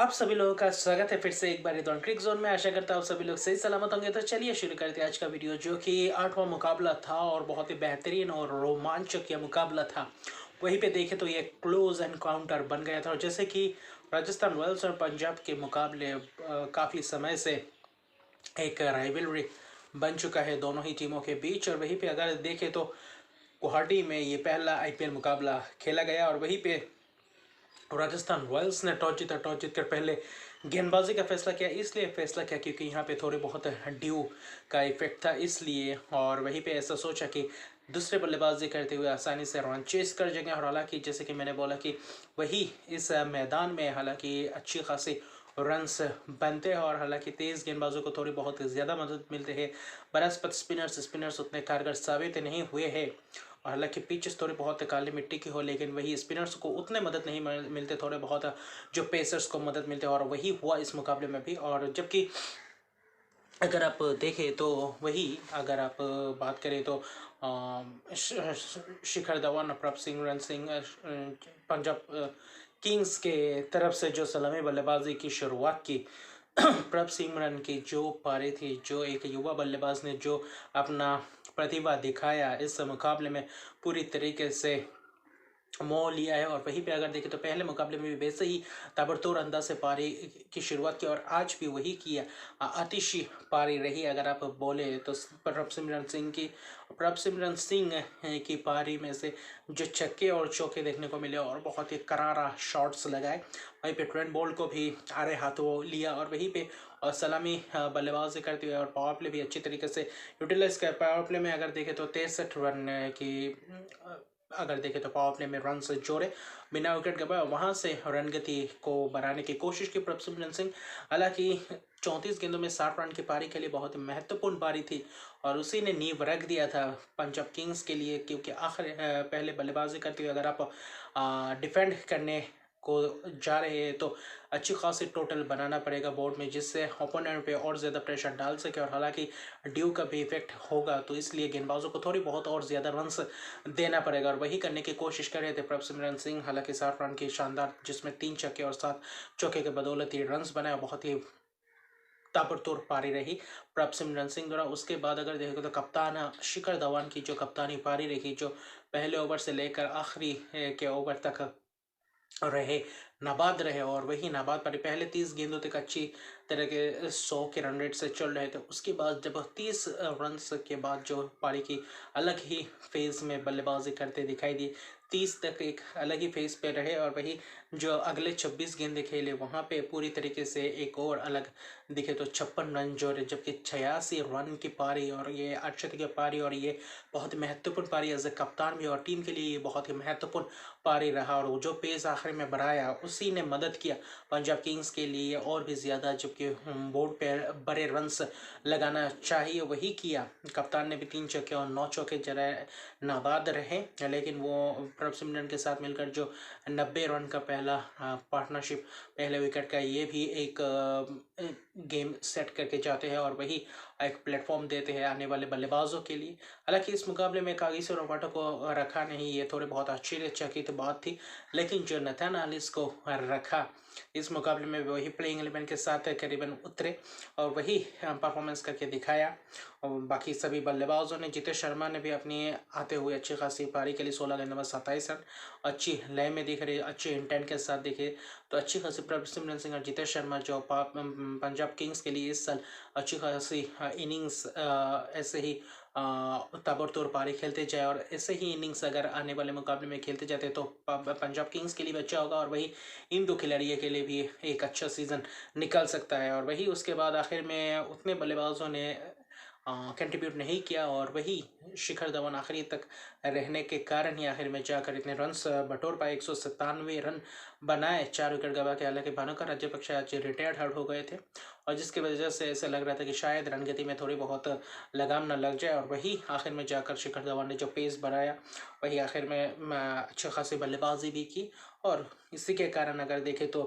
आप सभी लोगों का स्वागत है फिर से एक बार रिदवान क्रिक जोन में। आशा करता हूँ आप सभी लोग सही सलामत होंगे। तो चलिए शुरू करते हैं आज का वीडियो, जो कि 8वां मुकाबला था और बहुत ही बेहतरीन और रोमांचक यह मुकाबला था। वहीं पे देखें तो ये क्लोज एनकाउंटर बन गया था, और जैसे कि राजस्थान रॉयल्स और पंजाब के मुकाबले काफ़ी समय से एक राइवलरी बन चुका है दोनों ही टीमों के बीच। और वहीं पे अगर देखें तो गुवाहाटी में ये पहला आईपीएल मुकाबला खेला गया, और वहीं पे राजस्थान रॉयल्स ने टॉस जीतकर पहले गेंदबाजी का फैसला किया। इसलिए फैसला किया क्योंकि यहाँ पे थोड़े बहुत ड्यू का इफेक्ट था, इसलिए। और वहीं पे ऐसा सोचा कि दूसरे बल्लेबाजी करते हुए आसानी से रन चेस कर जाएंगे। और हालांकि जैसे कि मैंने बोला कि वही इस मैदान में हालांकि अच्छी खासी रन्स बनते हैं, और हालांकि तेज़ गेंदबाजों को थोड़ी बहुत ज़्यादा मदद मिलती है बनस्पत स्पिनर्स उतने कारगर साबित नहीं हुए हैं। हालांकि पिचेस थोड़ी बहुत काली मिट्टी की हो, लेकिन वही स्पिनर्स को उतने मदद नहीं मिलते, थोड़े बहुत जो पेसर्स को मदद मिलते हैं, और वही हुआ इस मुकाबले में भी। और जबकि अगर आप देखें तो वही अगर आप बात करें तो शिखर धवन, प्रभ सिंह पंजाब किंग्स के तरफ से जो सलामी बल्लेबाजी की शुरुआत की प्रभ सिमरन की जो पारी थी, जो एक युवा बल्लेबाज ने जो अपना प्रतिभा दिखाया इस मुकाबले में, पूरी तरीके से मोह लिया है। और वहीं पे अगर देखें तो पहले मुकाबले में भी वैसे ही ताबड़तोड़ अंदाज से पारी की शुरुआत की, और आज भी वही किया। आतिशी पारी रही अगर आप बोले तो प्रभसिमरन सिंह की पारी में से जो छक्के और चौके देखने को मिले, और बहुत ही करारा शॉट्स लगाए। वहीं पे ट्रेंट बोल्ट को भी आड़े हाथों लिया, और वहीं पे और सलामी बल्लेबाजी करते हुए और पावर प्ले भी अच्छी तरीके से यूटिलाइज कर। पावर प्ले में अगर देखें तो 63 रन की अगर देखें तो पावर प्ले में रन से जोड़े बिना विकेट गवाए, वहां से रन गति को बढ़ाने की कोशिश की प्रभसिमरन सिंह। हालांकि 34 गेंदों में 60 रन की पारी के लिए बहुत ही महत्वपूर्ण पारी थी, और उसी ने नींव रख दिया था पंजाब किंग्स के लिए। क्योंकि आखिर पहले बल्लेबाजी करते हुए अगर आप डिफेंड करने को जा रहे हैं तो अच्छी खासी टोटल बनाना पड़ेगा बोर्ड में, जिससे ओपोनेंट पे और ज़्यादा प्रेशर डाल सके। और हालांकि ड्यू का भी इफेक्ट होगा, तो इसलिए गेंदबाजों को थोड़ी बहुत और ज़्यादा रन्स देना पड़ेगा, और वही करने की कोशिश कर रहे थे प्रभसिमरन सिंह। हालांकि 60 रन की शानदार, जिसमें 3 छक्के और 7 चौके के बदौलत ये रन्स बनाए, बहुत ही ताबड़तोड़ पारी रही प्रभसिमरन सिंह द्वारा। उसके बाद अगर देखो तो कप्तान शिखर धवन की जो कप्तानी पारी रही, जो पहले ओवर से लेकर आखिरी के ओवर तक रहे, नाबाद रहे। और वही नाबाद पारी पहले 30 गेंदों तक अच्छी तरह के 100 के रन रेट से चल रहे थे। उसके बाद जब 30 रन के बाद जो पारी की अलग ही फेज में बल्लेबाजी करते दिखाई दिए, 30 तक एक अलग ही फेज पे रहे। और वही जो अगले 26 गेंदे खेले, वहाँ पे पूरी तरीके से एक और अलग दिखे तो 56 रन जोड़े, जबकि 86 रन की पारी, और ये अर्शद की पारी, और ये बहुत महत्वपूर्ण पारी एज ए कप्तान भी और टीम के लिए ये बहुत ही महत्वपूर्ण पारी रहा। और वो जो पेस आखिर में बढ़ाया, उसी ने मदद किया पंजाब किंग्स के लिए और भी ज़्यादा, जबकि बोर्ड पे बड़े रन्स लगाना चाहिए वही किया। कप्तान ने भी 3 चौके और 9 चौके जरा नाबाद रहे, लेकिन वो प्रभसिमरन के साथ मिलकर जो 90 रन का पहला पार्टनरशिप पहले विकेट का, ये भी एक गेम सेट करके जाते हैं, और वही एक प्लेटफॉर्म देते हैं आने वाले बल्लेबाजों के लिए। हालांकि इस मुकाबले में कागिसो रबाडा को रखा नहीं, ये थोड़ी बहुत आश्चर्यचकित बात थी, लेकिन जो नथान एलिस को रखा इस मुकाबले में, वही प्लेइंग 11 के साथ करीबन उतरे और वही परफॉर्मेंस करके दिखाया। और बाकी सभी बल्लेबाजों ने, जितेश शर्मा ने भी अपनी आते हुए अच्छी खासी पारी के लिए 16 गेंदों में 27 रन अच्छी लय में दिख रही, अच्छे इंटेंट के साथ दिखे। तो अच्छी खासी प्रभसिमरन सिंह और जितेश शर्मा जो पंजाब किंग्स के लिए इस साल अच्छी खासी इनिंग्स ऐसे ही ताबड़तोड़ पारी खेलते जाए, और ऐसे ही इनिंग्स अगर आने वाले मुकाबले में खेलते जाते तो पंजाब किंग्स के लिए भी अच्छा होगा, और वही इन दो खिलाड़ियों के लिए भी एक अच्छा सीज़न निकल सकता है। और वही उसके बाद आखिर में उतने बल्लेबाजों ने कंट्रीब्यूट नहीं किया, और वही शिखर धवन आखिरी तक रहने के कारण ही आखिर में जाकर इतने रन्स बटोर पाए। 197 रन बनाए 4 विकेट गवा के। हालांकि भानुका राजपक्षे आज रिटायर्ड हर्ट हो गए थे, और जिसकी वजह से ऐसा लग रहा था कि शायद रनगति में थोड़ी बहुत लगाम न लग जाए। और वही आखिर में जाकर शिखर धवन ने जो पेस बढ़ाया, वही आखिर में अच्छी खासी बल्लेबाजी भी की, और इसी के कारण अगर देखें तो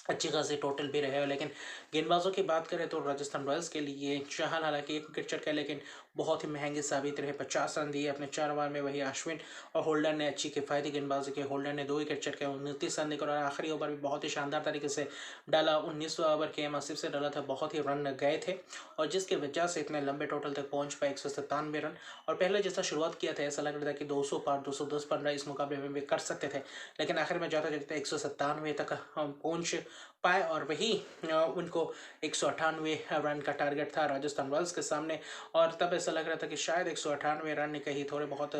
अच्छी खासी टोटल भी रहे हो। लेकिन गेंदबाजों की बात करें तो राजस्थान रॉयल्स के लिए चहल हालांकि 1 विकेट चटका, लेकिन बहुत ही महंगे साबित रहे। 50 रन दिए अपने 4 ओवर में। वही अश्विन और होल्डर ने अच्छी किफ़ायती गेंदबाजी की। होल्डर ने 2 विकेट चटके 29 रन देकर, और आखिरी ओवर भी बहुत ही शानदार तरीके से डाला। 19वां ओवर के आसिफ से डाला था, बहुत ही रन गए थे और जिसकी वजह से इतने लंबे टोटल तक पहुंच पाए 197 रन। और पहले जैसा शुरुआत किया था ऐसा लग रहा था कि 200 पार 210 15 इस मुकाबले में भी कर सकते थे, लेकिन आखिर में जाता जाता 197 तक पहुंच पाए और वही उनको 198 रन का टारगेट था राजस्थान रॉयल्स के सामने। और तब ऐसा लग रहा था कि शायद 198 रन कहीं थोड़े बहुत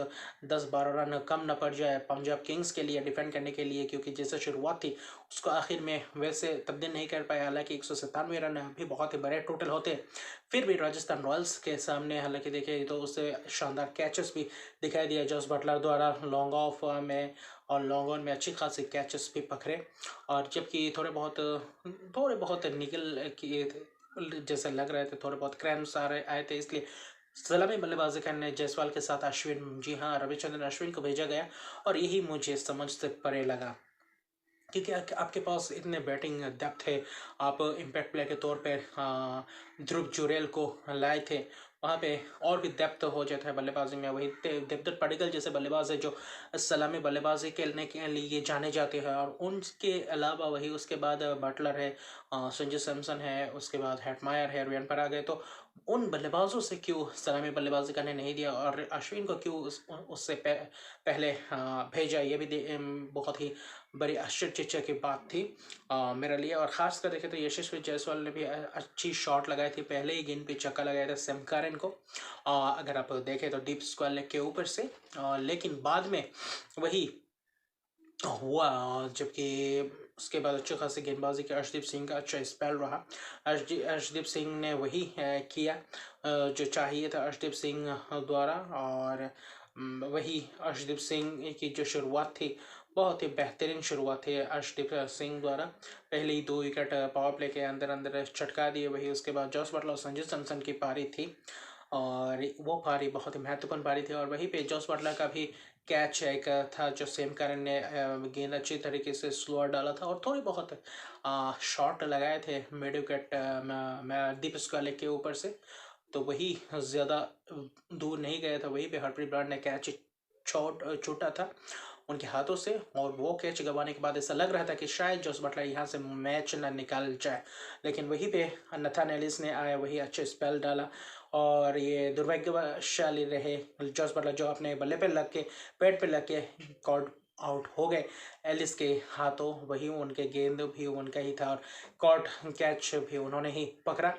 10-12 रन कम न पड़ जाए पंजाब किंग्स के लिए डिफेंड करने के लिए, क्योंकि जैसे शुरुआत थी उसको आखिर में वैसे तब्दील नहीं कर पाया। हालांकि 197 रन भी बहुत ही बड़े टोटल होते, फिर भी राजस्थान रॉयल्स के सामने हालांकि देखे तो उससे शानदार कैचेस भी दिखाई दिया जॉस बटलर द्वारा लॉन्ग ऑफ में, और लॉन्ग ऑन में अच्छी खासी कैचेस भी पकड़े। और जबकि थोड़े बहुत निकल किए थे, जैसे लग रहे थे थोड़े बहुत क्रैम्स आ रहे आए थे, इसलिए सलामी बल्लेबाजी करने जायसवाल के साथ अश्विन, जी हाँ रविचंद्रन अश्विन को भेजा गया। और यही मुझे समझ से परे लगा, क्योंकि आपके पास इतने बैटिंग डेप्थ है। आप इम्पैक्ट प्लेयर के तौर पे ध्रुव जुरेल को लाए थे, वहाँ पे और भी डेप्थ हो जाता है बल्लेबाजी में। वही देवदत्त पडिक्कल जैसे बल्लेबाज है जो सलामी बल्लेबाजी खेलने के लिए जाने जाते हैं, और उनके अलावा वही उसके बाद बटलर है, संजू सैमसन है, उसके बाद हेटमायर है, रियान पराग है। तो उन बल्लेबाजों से क्यों सलामी बल्लेबाजी करने नहीं दिया, और अश्विन को क्यों उससे पहले भेजा, ये भी बहुत ही बड़ी आश्चर्यचर्चा की बात थी मेरे लिए। और ख़ासकर देखें तो यशस्वी जायसवाल ने भी अच्छी शॉट लगाई थी, पहले ही गेंद पे छक्का लगाया था सैम करन को, अगर आप देखें तो डीप स्क्वायर लेग के ऊपर से। लेकिन बाद में वही हुआ, जबकि उसके बाद अच्छी खासी गेंदबाजी की अर्शदीप सिंह का अच्छा स्पेल रहा। अर्शदीप सिंह ने वही किया जो चाहिए था अर्शदीप सिंह द्वारा। और वही अर्शदीप सिंह की जो शुरुआत थी बहुत ही बेहतरीन शुरुआत थी अर्शदीप सिंह द्वारा। पहले ही 2 विकेट पावर प्ले के अंदर अंदर चटका दिए। वही उसके बाद जॉस बटलर और संजू सैमसन की पारी थी, और वो पारी बहुत ही महत्वपूर्ण पारी थी। और वहीं पे जॉस बटलर का भी कैच एक था जो सेम करन ने गेंद अच्छी तरीके से स्लोअर डाला था, और थोड़ी बहुत शॉट लगाए थे मिड विकेट दीप स्क्वायर के ऊपर से, तो वही ज़्यादा दूर नहीं गया था। वहीं पे हरप्रीत ब्रांड ने कैच छूटा था उनके हाथों से, और वो कैच गंवाने के बाद ऐसा लग रहा था कि शायद जॉस बटलर यहाँ से मैच न निकाल जाए, लेकिन वहीं पे नथान एलिस ने आया, वही अच्छे स्पेल डाला। और ये दुर्भाग्यशाली रहे जॉस बटलर जो अपने बल्ले पे लग के पैड पे लग के कॉर्ड आउट हो गए एलिस के हाथों। वही उनके गेंद भी उनका ही था, और कॉर्ड कैच भी उन्होंने ही पकड़ा,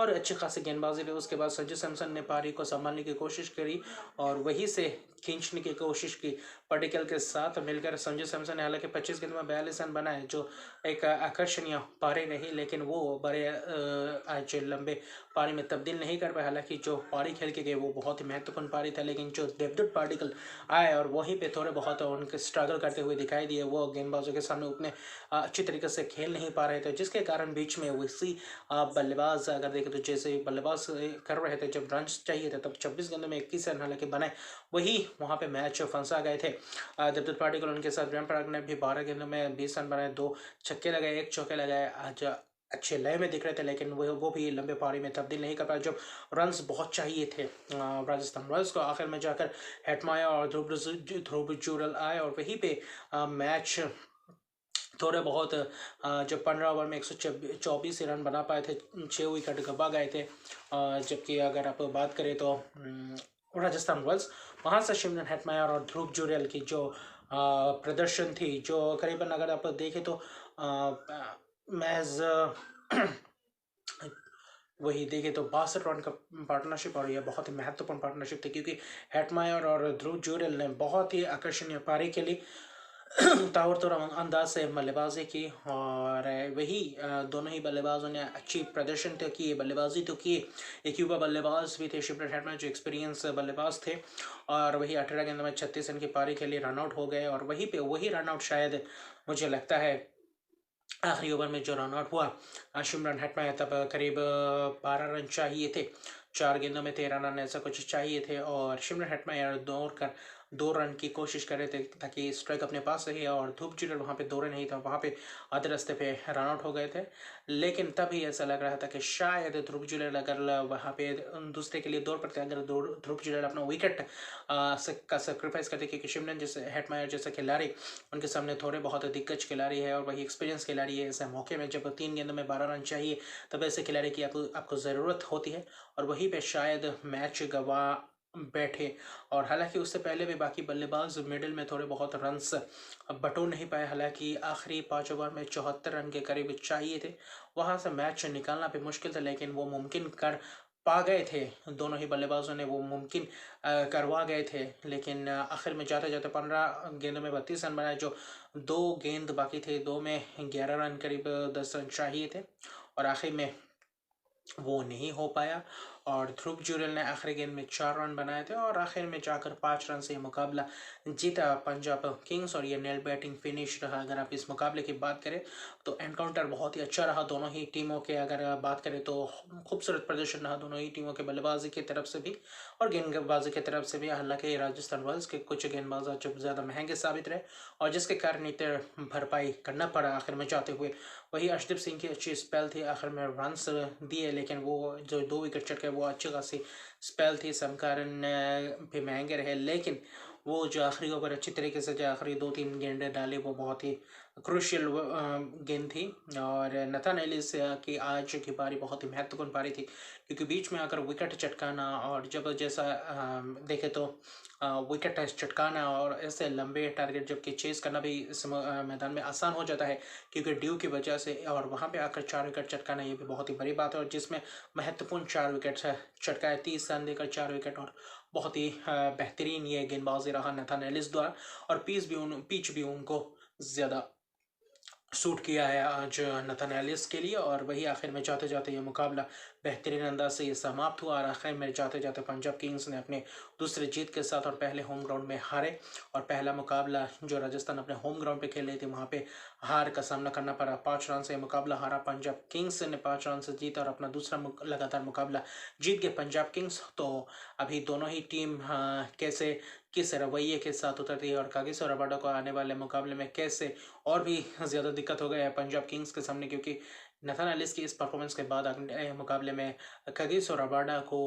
और अच्छी खासी गेंदबाजी रही। उसके बाद संजू सैमसन ने पारी को संभालने की कोशिश करी और वहीं से खींचने की कोशिश की पडिक्कल के साथ मिलकर। संजू सैमसन ने हालांकि 25 गेंद में 42 रन बनाए, जो एक आकर्षणीय पारी नहीं, लेकिन वो बड़े आज लंबे पारी में तब्दील नहीं कर पाए। हालांकि जो पारी खेल के गए वो बहुत ही महत्वपूर्ण पारी था, लेकिन जो देवदत्त पडिक्कल आए और वहीं पे थोड़े बहुत उनके स्ट्रगल करते हुए दिखाई दिए, वो गेंदबाजों के सामने उतने अच्छी तरीके से खेल नहीं पा रहे थे, जिसके कारण बीच में उसी बल्लेबाज अगर देखें तो जैसे बल्लेबाज कर रहे थे जब रन चाहिए थे तब 26 गेंदों में 21 रन हालांकि बनाए, वही वहाँ पे मैच फंसा गए थे देवदत्त पडिक्कल। उनके साथ रियान पराग ने भी 12 गेंदों में 20 रन बनाए, 2 छक्के लगाए, 1 चौके लगाए। आज अच्छे लय में दिख रहे थे, लेकिन वो भी लंबे पारी में तब्दील नहीं कर पाए जब रन्स बहुत चाहिए थे राजस्थान रॉयल्स को। आखिर में जाकर हेटमायर और ध्रुव जुरल आए, और वहीं पे मैच थोड़े बहुत जब 15 ओवर में 124 रन बना पाए थे, 6 विकेट गंवा गए थे। जबकि अगर आप बात करें तो राजस्थान रॉयल्स वहाँ से शिमरन हेटमायर और ध्रुव जुरेल की जो प्रदर्शन थी, जो करीबन अगर आप देखें तो महज वही देखे तो 62 रन का पार्टनरशिप, और यह बहुत ही महत्वपूर्ण पार्टनरशिप थी क्योंकि हेटमायर और ध्रुव जुरेल ने बहुत ही आकर्षणीय पारी खेली, ताबड़तोड़ अंदाज से बल्लेबाजी की। और वही दोनों ही बल्लेबाजों ने अच्छी प्रदर्शन तो किए, बल्लेबाजी तो किए। एक युवा बल्लेबाज भी थे शिमरन हेटमायर जो एक्सपीरियंस बल्लेबाज थे, और वही 18 गेंदों में 36 रन की पारी के लिए रनआउट हो गए। और वहीं पे वही रनआउट शायद मुझे लगता है आखिरी ओवर में जो रनआउट हुआ शिमरन हेटमायर, तब करीब 12 रन चाहिए थे, 4 गेंदों में 13 रन ऐसा कुछ चाहिए थे, और शिमरन हेटमायर 2 रन की कोशिश कर रहे थे ताकि स्ट्राइक अपने पास रहे, और ध्रुव जुरैल वहाँ पे 2 रन नहीं था, वहाँ पे आधे रास्ते पे रन आउट हो गए थे। लेकिन तभी ऐसा लग रहा था कि शायद ध्रुव जुरैल अगर वहाँ पे दूसरे के लिए दौड़ पड़ते, अगर ध्रुव जुरैल अपना विकेट का सेक्रीफाइस करते, क्योंकि शिमरन जैसे हेटमायर जैसे खिलाड़ी उनके सामने थोड़े बहुत दिग्गज खिलाड़ी है और वही एक्सपीरियंस खिलाड़ी है। ऐसे मौके में जब 3 गेंदों में 12 रन चाहिए, तब ऐसे खिलाड़ी की आपको ज़रूरत होती है, और वहीं पे शायद मैच गवा बैठे। और हालांकि उससे पहले भी बाकी बल्लेबाज मिडिल में थोड़े बहुत रन्स बटोर नहीं पाए, हालांकि आखिरी 5 ओवर में 74 रन के करीब चाहिए थे, वहां से मैच निकालना भी मुश्किल था, लेकिन वो मुमकिन कर पा गए थे। दोनों ही बल्लेबाजों ने वो मुमकिन करवा गए थे। लेकिन आखिर में जाते जाते 15 गेंदों में 32 रन बनाए, जो 2 गेंद बाकी थे, 2 में 11 रन करीब 10 रन चाहिए थे, और आखिर में वो नहीं हो पाया। और ध्रुव जुरैल ने आखिरी गेंद में 4 रन बनाए थे, और आखिर में जाकर 5 रन से ये मुकाबला जीता पंजाब किंग्स, और ये नेल बैटिंग फिनिश रहा। अगर आप इस मुकाबले की बात करें तो एनकाउंटर बहुत ही अच्छा रहा दोनों ही टीमों के। अगर बात करें तो खूबसूरत प्रदर्शन रहा दोनों ही टीमों के बल्लेबाजी की तरफ से भी और गेंदबाजी की तरफ से भी। हालांकि राजस्थान रॉयल्स के कुछ गेंदबाज जब ज़्यादा महंगे साबित रहे, और जिसके कारण इतने भरपाई करना पड़ा आखिर में जाते हुए। वही अर्शदीप सिंह की अच्छी स्पेल थी, आखिर में रन्स दिए, लेकिन वो जो 2 विकेट चटके वो अच्छी खासी स्पेल थी, सब कारण भी महंगे रहे। लेकिन वो जो आखिरी ओवर अच्छी तरीके से जो आखिरी 2-3 गेंदें डाली, वो बहुत ही क्रूशियल गेंद थी। और नथन एलिस की आज की पारी बहुत ही महत्वपूर्ण पारी थी, क्योंकि बीच में आकर विकेट चटकाना, और जब जैसा देखे तो विकेट चटकाना और ऐसे लंबे टारगेट जबकि चेस करना भी इस मैदान में आसान हो जाता है, क्योंकि ड्यू की वजह से। और वहाँ पे आकर 4 विकेट चटकाना ये भी बहुत ही बड़ी बात है, और जिसमें महत्वपूर्ण 4 विकेट चटकाए, 30 रन देकर 4 विकेट, और बहुत ही बेहतरीन ये गेंदबाजी रहा नथन एलिस द्वारा। और पिच भी उनको ज़्यादा सूट किया है आज नथन एलिस के लिए। और वही आखिर में जाते जाते ये मुकाबला बेहतरीन अंदाज से ये समाप्त हुआ, और आखिर में जाते जाते पंजाब किंग्स ने अपने दूसरे जीत के साथ और पहले होम ग्राउंड में हारे। और पहला मुकाबला जो राजस्थान अपने होम ग्राउंड पे खेल रही थी, वहाँ पे हार का सामना करना पड़ा। 5 रन से मुकाबला हारा पंजाब किंग्स ने, 5 रन से जीता, और अपना दूसरा लगातार मुकाबला जीत गए पंजाब किंग्स। तो अभी दोनों ही टीम कैसे किस रवैये के साथ उतरती है, और कागिसो रबाडा को आने वाले मुकाबले में कैसे और भी ज़्यादा दिक्कत हो गया है पंजाब किंग्स के सामने, क्योंकि नथन एलिस की इस परफॉर्मेंस के बाद अगले मुकाबले में कागिसो रबाडा को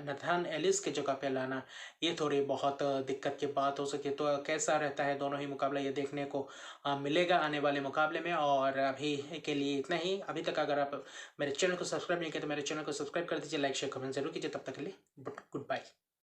नथन एलिस की जगह पे लाना, ये थोड़ी बहुत दिक्कत की बात हो सके। तो कैसा रहता है दोनों ही मुकाबला, ये देखने को मिलेगा आने वाले मुकाबले में। और अभी के लिए इतना ही। अभी तक अगर आप मेरे चैनल को सब्सक्राइब नहीं किया तो मेरे चैनल को सब्सक्राइब कर दीजिए, लाइक शेयर कमेंट जरूर कीजिए। तब तक के लिए गुड बाय।